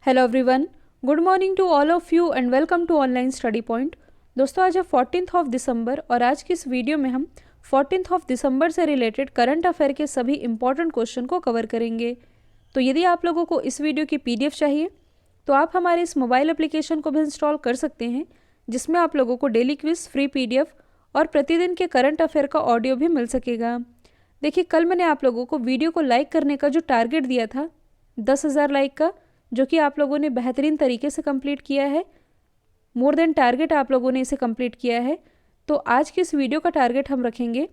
Hello everyone, good morning to all of you and welcome to online study point. दोस्तों, आज है 14th of December और आज की इस वीडियो में हम 14th ऑफ दिसंबर से रिलेटेड करंट अफेयर के सभी इंपॉर्टेंट क्वेश्चन को कवर करेंगे। तो यदि आप लोगों को इस वीडियो की पीडीएफ चाहिए तो आप हमारे इस मोबाइल एप्लीकेशन को भी इंस्टॉल कर सकते हैं, जिसमें आप लोगों को डेली क्विज, फ्री पीडीएफ और प्रतिदिन के करंट अफेयर का ऑडियो भी मिल सकेगा। देखिए, कल मैंने आप लोगों को वीडियो को लाइक करने का जो टारगेट दिया था 10,000 लाइक का, जो कि आप लोगों ने बेहतरीन तरीके से कंप्लीट किया है। मोर देन टारगेट आप लोगों ने इसे कंप्लीट किया है। तो आज की इस वीडियो का टारगेट हम रखेंगे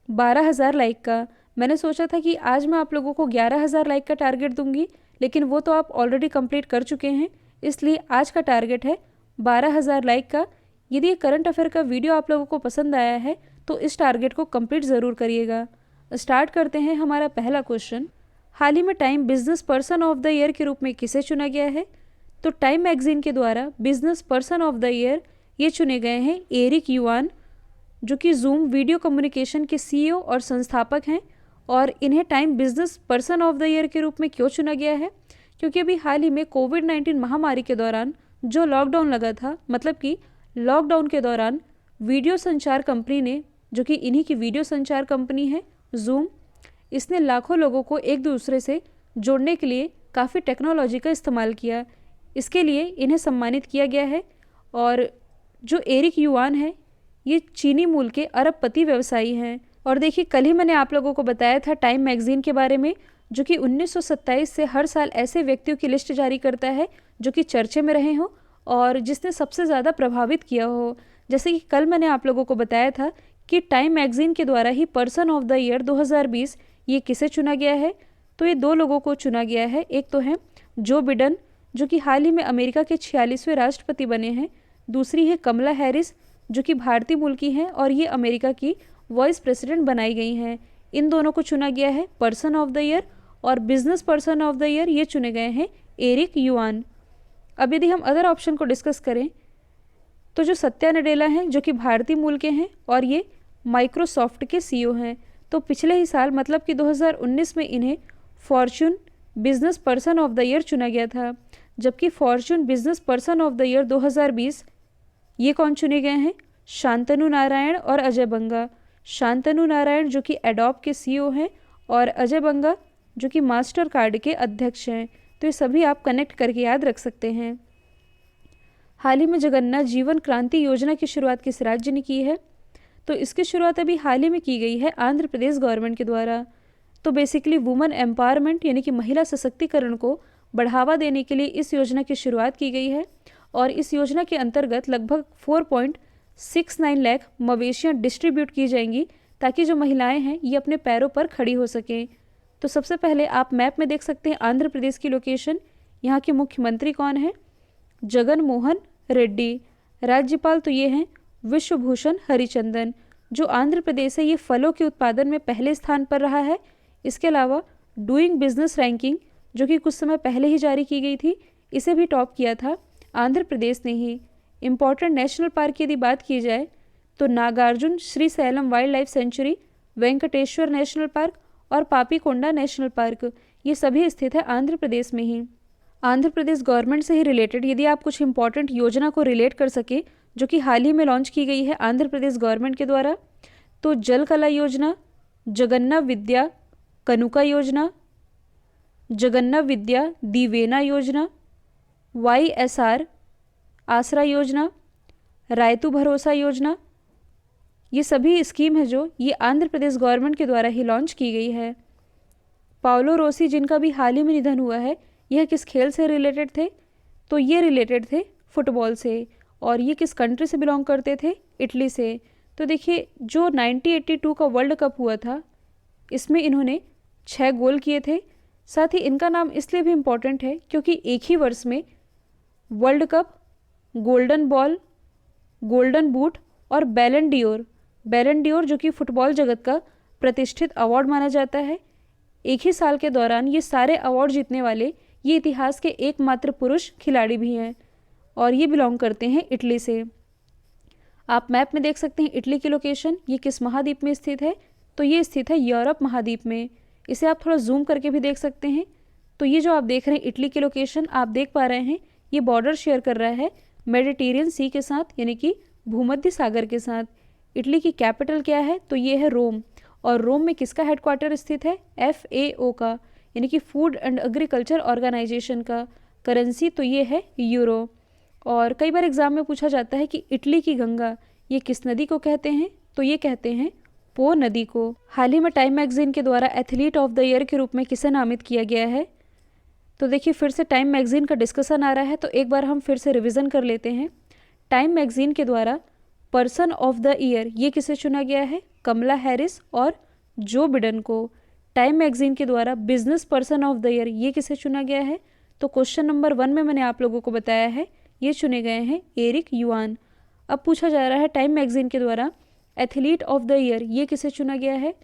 12,000 लाइक का। मैंने सोचा था कि आज मैं आप लोगों को 11,000 लाइक का टारगेट दूंगी, लेकिन वो तो आप ऑलरेडी कंप्लीट कर चुके हैं, इसलिए आज का टारगेट है 12,000 लाइक का। यदि ये करंट अफेयर का वीडियो आप लोगों को पसंद आया है तो इस टारगेट को कंप्लीट ज़रूर करिएगा। स्टार्ट करते हैं हमारा पहला क्वेश्चन। हाल ही में time business person of the year के रूप में किसे चुना गया है? तो टाइम मैगजीन के द्वारा business person of the year ये चुने गए हैं एरिक युआन, जो कि जूम वीडियो कम्युनिकेशन के सीईओ और संस्थापक हैं। और इन्हें time business person of the year के रूप में क्यों चुना गया है? क्योंकि अभी हाल ही में कोविड-19 महामारी के दौरान जो लॉकडाउन लगा था, मतलब कि लॉकडाउन के दौरान वीडियो संचार कंपनी ने, जो कि इन्हीं की वीडियो संचार कंपनी है जूम, इसने लाखों लोगों को एक दूसरे से जोड़ने के लिए काफ़ी टेक्नोलॉजी का इस्तेमाल किया। इसके लिए इन्हें सम्मानित किया गया है। और जो एरिक युआन है, ये चीनी मूल के अरबपति व्यवसायी हैं। और देखिए, कल ही मैंने आप लोगों को बताया था टाइम मैगजीन के बारे में, जो कि 1927 से हर साल ऐसे व्यक्तियों की लिस्ट जारी करता है जो कि चर्चे में रहे हों और जिसने सबसे ज़्यादा प्रभावित किया हो। जैसे कि कल मैंने आप लोगों को बताया था कि टाइम मैगजीन के द्वारा ही पर्सन ऑफ द ईयर 2020 ये किसे चुना गया है? तो ये दो लोगों को चुना गया है। एक तो है जो बिडेन, जो कि हाल ही में अमेरिका के 46वें राष्ट्रपति बने हैं। दूसरी है कमला हैरिस, जो कि भारतीय मूल की हैं और ये अमेरिका की वाइस प्रेसिडेंट बनाई गई हैं। इन दोनों को चुना गया है पर्सन ऑफ द ईयर, और business person of the year ये चुने गए हैं एरिक युआन। अब यदि हम अदर ऑप्शन को डिस्कस करें तो जो सत्या नडेला हैं, जो कि भारतीय मूल के हैं और ये माइक्रोसॉफ्ट के सीईओ हैं। तो पिछले ही साल, मतलब कि 2019 में इन्हें Fortune business person of the year चुना गया था। जबकि Fortune business person of the year 2020 ये कौन चुने गए हैं? शांतनु नारायण और अजय बंगा। शांतनु नारायण जो कि एडोब के सीईओ हैं और अजय बंगा जो कि मास्टर कार्ड के अध्यक्ष हैं। तो ये सभी आप कनेक्ट करके याद रख सकते हैं। हाल ही में जगन्नाथ जीवन क्रांति योजना की शुरुआत किस राज्य ने की है? तो इसकी शुरुआत अभी हाल ही में की गई है आंध्र प्रदेश गवर्नमेंट के द्वारा। तो बेसिकली वुमेन एम्पावरमेंट यानी कि महिला सशक्तिकरण को बढ़ावा देने के लिए इस योजना की शुरुआत की गई है। और इस योजना के अंतर्गत लगभग 4.69 लाख मवेशियाँ डिस्ट्रीब्यूट की जाएंगी, ताकि जो महिलाएं हैं ये अपने पैरों पर खड़ी हो सकें। तो सबसे पहले आप मैप में देख सकते हैं आंध्र प्रदेश की लोकेशन। यहाँ के मुख्यमंत्री कौन है? जगन मोहन रेड्डी। राज्यपाल तो ये हैं विश्वभूषण हरिचंदन। जो आंध्र प्रदेश है ये फलों के उत्पादन में पहले स्थान पर रहा है। इसके अलावा डूइंग बिजनेस रैंकिंग, जो कि कुछ समय पहले ही जारी की गई थी, इसे भी टॉप किया था आंध्र प्रदेश ने ही। इम्पॉर्टेंट नेशनल पार्क की यदि बात की जाए तो Nagarjun Srisailam wildlife sanctuary, Venkateswara national park और पापीकोंडा नेशनल पार्क, ये सभी स्थित है आंध्र प्रदेश में ही। आंध्र प्रदेश गवर्नमेंट से ही रिलेटेड यदि आप कुछ इंपॉर्टेंट योजना को रिलेट कर सके, जो कि हाल ही में लॉन्च की गई है आंध्र प्रदेश गवर्नमेंट के द्वारा, तो जल कला योजना, जगन्ना विद्या कनुका योजना, जगन्ना विद्या दीवेना योजना, YSR आसरा योजना, रायतू भरोसा योजना, ये सभी स्कीम है जो ये आंध्र प्रदेश गवर्नमेंट के द्वारा ही लॉन्च की गई है। पाओलो रोसी, जिनका भी हाल ही में निधन हुआ है, यह किस खेल से रिलेटेड थे? तो ये रिलेटेड थे फुटबॉल से। और ये किस कंट्री से बिलोंग करते थे? इटली से। तो देखिए, जो 1982 का वर्ल्ड कप हुआ था, इसमें इन्होंने 6 गोल किए थे। साथ ही इनका नाम इसलिए भी इम्पॉर्टेंट है क्योंकि एक ही वर्ष में world cup, golden ball, golden boot और बैलन डियोर जो कि फुटबॉल जगत का प्रतिष्ठित अवार्ड माना जाता है, एक ही साल के दौरान ये सारे अवार्ड जीतने वाले ये इतिहास के एकमात्र पुरुष खिलाड़ी भी हैं। और ये बिलोंग करते हैं इटली से। आप मैप में देख सकते हैं इटली की लोकेशन, ये किस महाद्वीप में स्थित है? तो ये स्थित है यूरोप महाद्वीप में। इसे आप थोड़ा जूम करके भी देख सकते हैं। तो ये जो आप देख रहे हैं इटली की लोकेशन आप देख पा रहे हैं, ये बॉर्डर शेयर कर रहा है मेडिटेरियन सी के साथ, यानी कि भूमध्य सागर के साथ। इटली की कैपिटल क्या है, तो ये है रोम। और रोम में किसका हेडक्वार्टर स्थित है, FAO का, यानी कि फूड एंड एग्रीकल्चर ऑर्गेनाइजेशन का। करेंसी तो ये है यूरो। और कई बार एग्जाम में पूछा जाता है कि इटली की गंगा ये किस नदी को कहते हैं, तो ये कहते हैं पो नदी को। हाल ही में टाइम मैगजीन के द्वारा एथलीट ऑफ द ईयर के रूप में किसे नामित किया गया है, तो देखिए फिर से टाइम मैगजीन का डिस्कशन आ रहा है, तो एक बार हम फिर से रिवीजन कर लेते हैं। टाइम मैगजीन के द्वारा पर्सन ऑफ द ईयर ये किसे चुना गया है, कमला हैरिस और जो बिडन को। टाइम मैगजीन के द्वारा business person of the year ये किसे चुना गया है, तो क्वेश्चन नंबर 1 में मैंने आप लोगों को बताया है ये चुने गए हैं एरिक युआन। अब पूछा जा रहा है टाइम मैगजीन के द्वारा एथलीट ऑफ द ईयर ये किसे चुना गया है,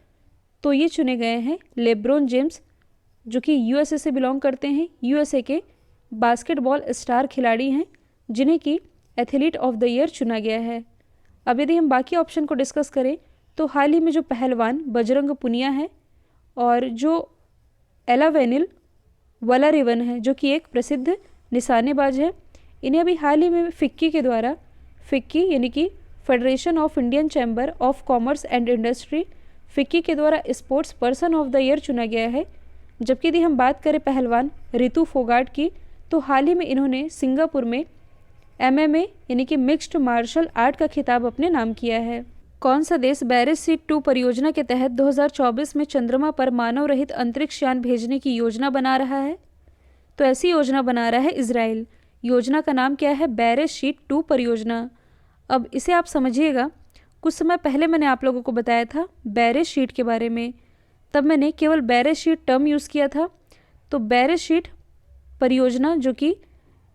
तो ये चुने गए हैं लेब्रॉन जेम्स, जो कि USA से बिलोंग करते हैं। USA के बास्केटबॉल स्टार खिलाड़ी हैं जिन्हें कि एथलीट ऑफ द ईयर चुना गया है। अब यदि हम बाकी ऑप्शन को डिस्कस करें तो हाल ही में जो पहलवान बजरंग पुनिया है और जो एलावेनिल वलारिवन है जो कि एक प्रसिद्ध निशानेबाज है, इन्हें अभी हाल ही में फिक्की के द्वारा, फिक्की यानी कि federation of Indian chamber of commerce and industry, FICCI के द्वारा sports person of the year चुना गया है। जबकि यदि हम बात करें पहलवान रितु फोगाट की, तो हाल ही में इन्होंने सिंगापुर में MMA यानी कि मिक्स्ड मार्शल आर्ट का खिताब अपने नाम किया है। कौन सा देश बैरिस सीट 2 परियोजना के तहत 2024 में चंद्रमा पर मानव रहित अंतरिक्ष यान भेजने की योजना बना रहा है, तो ऐसी योजना बना रहा है इजराइल। योजना का नाम क्या है, बैरिस शीट 2 परियोजना। अब इसे आप समझिएगा, कुछ समय पहले मैंने आप लोगों को बताया था बैरिस शीट के बारे में, तब मैंने केवल बैरिस शीट टर्म यूज़ किया था। तो बैरिस शीट परियोजना जो कि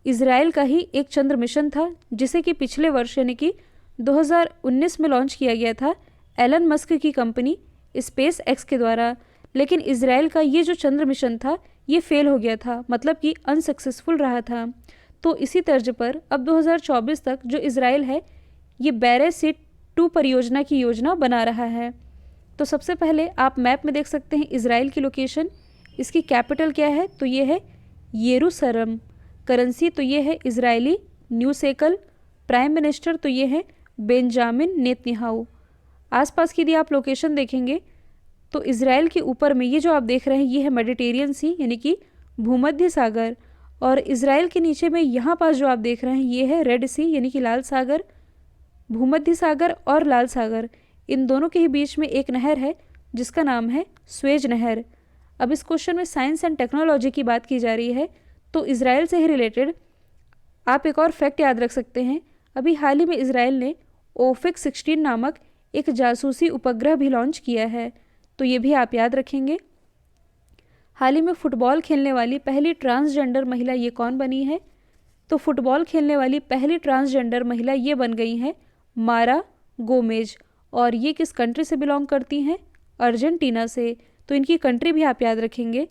इजराइल का ही एक चंद्र मिशन था, जिसे कि पिछले वर्ष यानी कि 2019 में लॉन्च किया गया था एलन मस्क की कंपनी स्पेस एक्स के द्वारा। लेकिन इजराइल का ये जो चंद्र मिशन था ये फेल हो गया था, मतलब कि अनसक्सेसफुल रहा था। तो इसी तर्ज पर अब 2024 तक जो इजराइल है ये बैरिस शीट 2 परियोजना की योजना बना रहा है। तो सबसे पहले आप मैप में देख सकते हैं इजराइल की लोकेशन, इसकी कैपिटल क्या है, तो ये है येरूशलेम। करेंसी तो ये है Israeli new shackle. Prime minister तो ये है बेंजामिन नेतन्याहू। आसपास की यदि आप लोकेशन देखेंगे तो इजराइल के ऊपर में ये जो आप देख रहे हैं ये है मेडिटेरियन सी यानी कि भूमध्य सागर, और इजराइल के नीचे में यहाँ पास जो आप देख रहे हैं ये है रेड सी यानी कि लाल सागर। भूमध्य सागर और लाल सागर इन दोनों के ही बीच में एक नहर है जिसका नाम है स्वेज नहर। अब इस क्वेश्चन में साइंस एंड टेक्नोलॉजी की बात की जा रही है, तो इजराइल से ही रिलेटेड आप एक और फैक्ट याद रख सकते हैं। अभी हाल ही में इजराइल ने ओफिक 16 नामक एक जासूसी उपग्रह भी लॉन्च किया है, तो ये भी आप याद रखेंगे। हाल ही में फुटबॉल खेलने वाली पहली ट्रांसजेंडर महिला ये कौन बनी है, तो फुटबॉल खेलने वाली पहली ट्रांसजेंडर महिला ये बन गई हैं मारा गोमेज, और ये किस कंट्री से बिलोंग करती हैं, अर्जेंटीना से। तो इनकी कंट्री भी आप याद रखेंगे।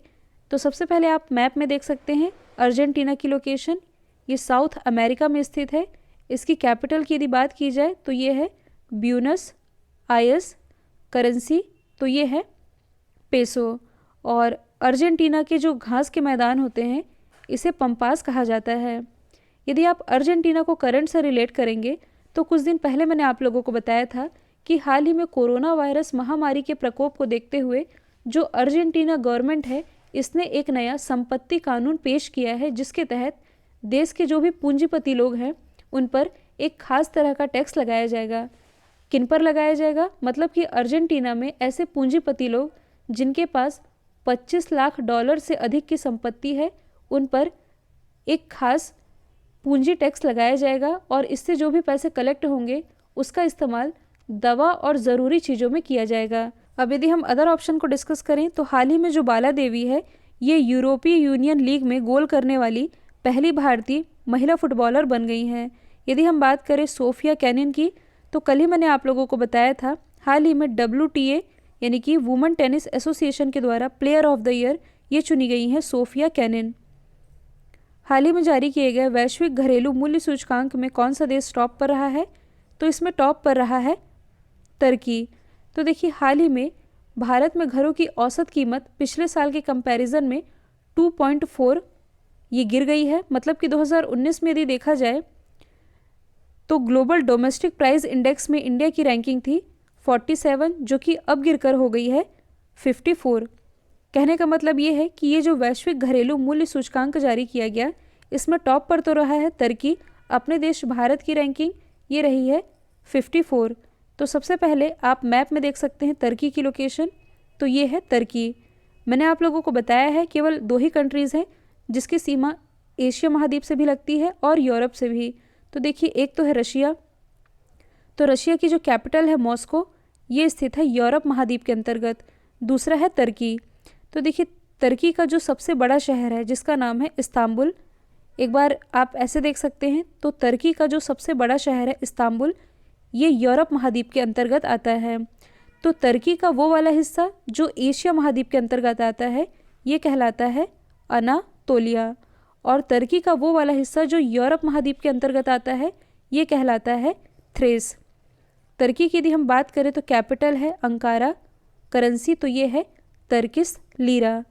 तो सबसे पहले आप मैप में देख सकते हैं अर्जेंटीना की लोकेशन, ये साउथ अमेरिका में स्थित है। इसकी कैपिटल की यदि बात की जाए तो ये है ब्यूनस आयर्स। करेंसी तो ये है पेसो, और अर्जेंटीना के जो घास के मैदान होते हैं इसे पंपास कहा जाता है। यदि आप अर्जेंटीना को करंट से रिलेट करेंगे तो कुछ दिन पहले मैंने आप लोगों को बताया था कि हाल ही में कोरोना वायरस महामारी के प्रकोप को देखते हुए जो अर्जेंटीना गवर्नमेंट है इसने एक नया संपत्ति कानून पेश किया है, जिसके तहत देश के जो भी पूंजीपति लोग हैं उन पर एक खास तरह का टैक्स लगाया जाएगा। किन पर लगाया जाएगा, मतलब कि अर्जेंटीना में ऐसे पूंजीपति लोग जिनके पास $25 लाख से अधिक की संपत्ति है उन पर एक खास पूंजी टैक्स लगाया जाएगा, और इससे जो भी पैसे कलेक्ट होंगे उसका इस्तेमाल दवा और ज़रूरी चीज़ों में किया जाएगा। अब यदि हम अदर ऑप्शन को डिस्कस करें तो हाल ही में जो बाला देवी है ये यूरोपीय यूनियन लीग में गोल करने वाली पहली भारतीय महिला फुटबॉलर बन गई हैं। यदि हम बात करें सोफिया कैनिन की, तो कल ही मैंने आप लोगों को बताया था हाल ही में WTA यानी कि वुमेन टेनिस एसोसिएशन के द्वारा प्लेयर ऑफ द ईयर ये चुनी गई हैं सोफिया कैनिन। हाल ही में जारी किए गए वैश्विक घरेलू मूल्य सूचकांक में कौन सा देश टॉप पर रहा है, तो इसमें टॉप पर रहा है तुर्की। तो देखिए हाल ही में भारत में घरों की औसत कीमत पिछले साल के कंपैरिजन में 2.4 ये गिर गई है। मतलब कि 2019 में यदि देखा जाए तो ग्लोबल डोमेस्टिक प्राइस इंडेक्स में इंडिया की रैंकिंग थी 47, जो कि अब गिरकर हो गई है 54। कहने का मतलब ये है कि ये जो वैश्विक घरेलू मूल्य सूचकांक जारी किया गया, इसमें टॉप पर तो रहा है तुर्की, अपने देश भारत की रैंकिंग ये रही है 54। तो सबसे पहले आप मैप में देख सकते हैं तुर्की की लोकेशन, तो ये है तुर्की। मैंने आप लोगों को बताया है केवल 2 ही कंट्रीज़ हैं जिसकी सीमा एशिया महाद्वीप से भी लगती है और यूरोप से भी। तो देखिए, एक तो है रशिया, तो रशिया की जो कैपिटल है मॉस्को, ये स्थित है यूरोप महाद्वीप के अंतर्गत। दूसरा है तुर्की, तो देखिए तुर्की का जो सबसे बड़ा शहर है जिसका नाम है इस्तांबुल, एक बार आप ऐसे देख सकते हैं, तो तुर्की का जो सबसे बड़ा शहर है इस्तांबुल, ये यूरोप महाद्वीप के अंतर्गत आता है। तो तुर्की का वो वाला हिस्सा जो एशिया महाद्वीप के अंतर्गत आता है ये कहलाता है अनातोलिया, और तुर्की का वो वाला हिस्सा जो यूरोप महाद्वीप के अंतर्गत आता है ये कहलाता है थ्रेस। तुर्की की यदि हम बात करें तो कैपिटल है अंकारा, करेंसी तो ये है तुर्किश लीरा।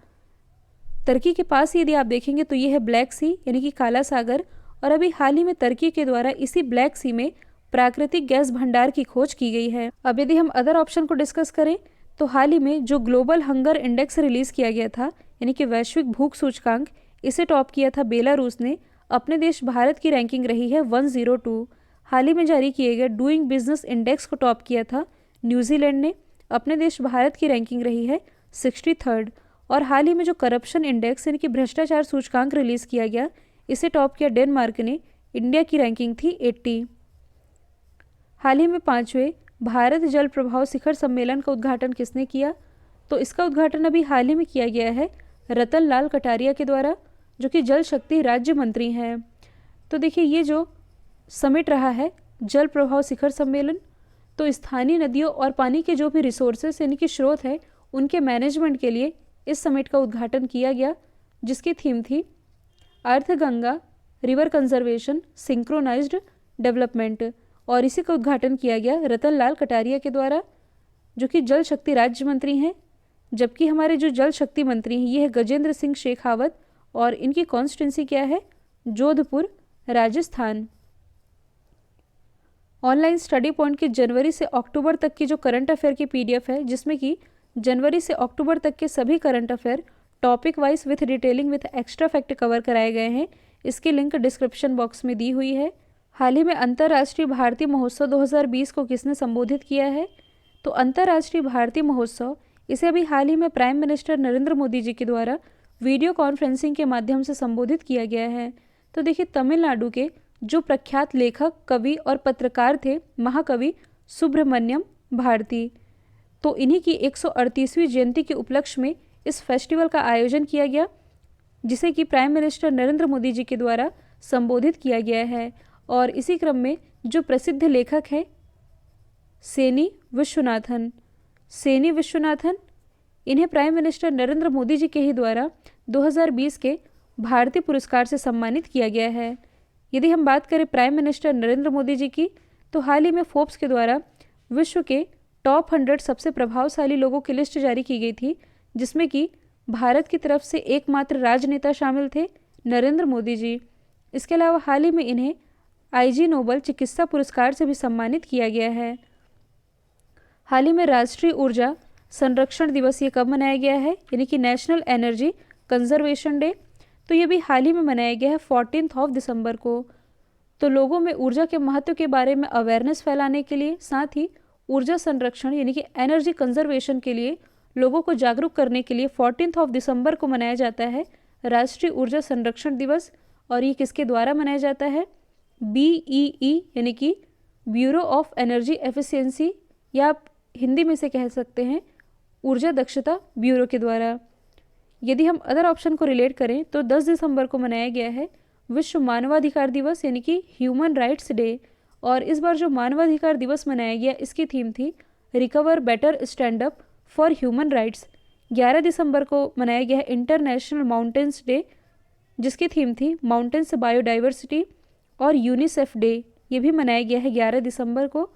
तुर्की के पास यदि आप देखेंगे तो ये है ब्लैक सी यानी कि काला सागर, और अभी हाल ही में तुर्की के द्वारा इसी ब्लैक सी में प्राकृतिक गैस भंडार की खोज की गई है। अब यदि हम अदर ऑप्शन को डिस्कस करें तो हाल ही में जो ग्लोबल हंगर इंडेक्स रिलीज किया गया था यानी कि वैश्विक भूख सूचकांक, इसे टॉप किया था बेलारूस ने, अपने देश भारत की रैंकिंग रही है 102। हाल ही में जारी किए गए डूइंग बिजनेस इंडेक्स को टॉप किया था न्यूजीलैंड ने, अपने देश भारत की रैंकिंग रही है 63rd। और हाल ही में जो करप्शन इंडेक्स यानी कि भ्रष्टाचार सूचकांक रिलीज किया गया, इसे टॉप किया डेनमार्क ने, इंडिया की रैंकिंग थी 80। हाल ही में 5वें भारत जल प्रभाव शिखर सम्मेलन का उद्घाटन किसने किया? तो इसका उद्घाटन अभी हाल ही में किया गया है रतन लाल कटारिया के द्वारा, जो कि जल शक्ति राज्य मंत्री हैं। तो देखिए, ये जो समिट रहा है जल प्रभाव शिखर सम्मेलन, तो स्थानीय नदियों और पानी के जो भी रिसोर्सेस यानी कि स्रोत है उनके मैनेजमेंट के लिए इस समिट का उद्घाटन किया गया, जिसकी थीम थी Arth Ganga river conservation synchronised development, और इसी का उद्घाटन किया गया रतन लाल कटारिया के द्वारा, जो कि जल शक्ति राज्य मंत्री हैं। जबकि हमारे जो जल शक्ति मंत्री हैं ये है गजेंद्र सिंह शेखावत, और इनकी कॉन्स्टिट्यूंसी क्या है? Jodhpur, Rajasthan. Online study point के जनवरी से अक्टूबर तक की जो करंट अफेयर की पीडीएफ है, जिसमें कि जनवरी से अक्टूबर तक के सभी current affair topic wise with detailing with extra fact cover कराए गए हैं, इसकी लिंक डिस्क्रिप्शन बॉक्स में दी हुई है। हाल ही में अंतर्राष्ट्रीय भारतीय महोत्सव 2020 को किसने संबोधित किया है? तो अंतर्राष्ट्रीय भारतीय महोत्सव, इसे अभी हाल ही में प्राइम मिनिस्टर नरेंद्र मोदी जी के द्वारा वीडियो कॉन्फ्रेंसिंग के माध्यम से संबोधित किया गया है। तो देखिए, तमिलनाडु के जो प्रख्यात लेखक, कवि और पत्रकार थे महाकवि सुब्रमण्यम भारती, तो इन्हीं की 138वीं जयंती के उपलक्ष्य में इस फेस्टिवल का आयोजन किया गया, जिसे कि प्राइम मिनिस्टर नरेंद्र मोदी जी के द्वारा संबोधित किया गया है। और इसी क्रम में जो प्रसिद्ध लेखक हैं सेनी विश्वनाथन, इन्हें प्राइम मिनिस्टर नरेंद्र मोदी जी के ही द्वारा 2020 के भारतीय पुरस्कार से सम्मानित किया गया है। यदि हम बात करें प्राइम मिनिस्टर नरेंद्र मोदी जी की, तो हाल ही में फोर्ब्स के द्वारा विश्व के टॉप 100 सबसे प्रभावशाली लोगों की लिस्ट जारी की गई थी, जिसमें कि भारत की तरफ से एकमात्र राजनेता शामिल थे, नरेंद्र मोदी जी। इसके अलावा हाल ही में इन्हें IG नोबल चिकित्सा पुरस्कार से भी सम्मानित किया गया है। हाल ही में राष्ट्रीय ऊर्जा संरक्षण दिवस ये कब मनाया गया है, यानी कि नेशनल एनर्जी कंजर्वेशन डे, तो ये भी हाल ही में मनाया गया है 14 दिसंबर को। तो लोगों में ऊर्जा के महत्व के बारे में अवेयरनेस फैलाने के लिए, साथ ही ऊर्जा संरक्षण यानी कि एनर्जी कंजर्वेशन के लिए लोगों को जागरूक करने के लिए 14 दिसंबर को मनाया जाता है राष्ट्रीय ऊर्जा संरक्षण दिवस। और ये किसके द्वारा मनाया जाता है? BEE यानी कि ब्यूरो ऑफ एनर्जी एफिशिएंसी, या आप हिंदी में से कह सकते हैं ऊर्जा दक्षता ब्यूरो के द्वारा। यदि हम अदर ऑप्शन को रिलेट करें तो 10 दिसंबर को मनाया गया है विश्व मानवाधिकार दिवस यानी कि ह्यूमन राइट्स डे। और इस बार जो मानवाधिकार दिवस मनाया गया, इसकी थीम थी recover better stand up for human rights. 11 दिसंबर को मनाया गया है इंटरनेशनल माउंटेन्स डे, जिसकी थीम थी माउंटेन्स बायोडाइवर्सिटी। और यूनिसेफ डे ये भी मनाया गया है 11 दिसंबर को।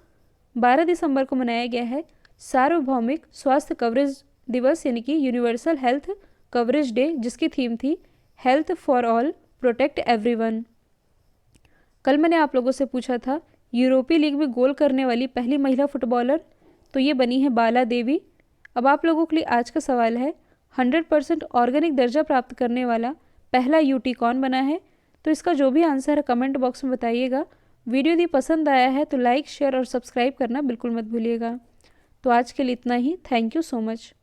12 दिसंबर को मनाया गया है सार्वभौमिक स्वास्थ्य कवरेज दिवस यानी कि यूनिवर्सल हेल्थ कवरेज डे, जिसकी थीम थी health for all, protect everyone. कल मैंने आप लोगों से पूछा था यूरोपीय लीग में गोल करने वाली पहली महिला फुटबॉलर, तो ये बनी है बाला देवी। अब आप लोगों के लिए आज का सवाल है 100% ऑर्गेनिक दर्जा प्राप्त करने वाला पहला यूटी कौन बना है? तो इसका जो भी आंसर है कमेंट बॉक्स में बताइएगा। वीडियो यदि पसंद आया है तो लाइक, शेयर और सब्सक्राइब करना बिल्कुल मत भूलिएगा। तो आज के लिए इतना ही। Thank you so much.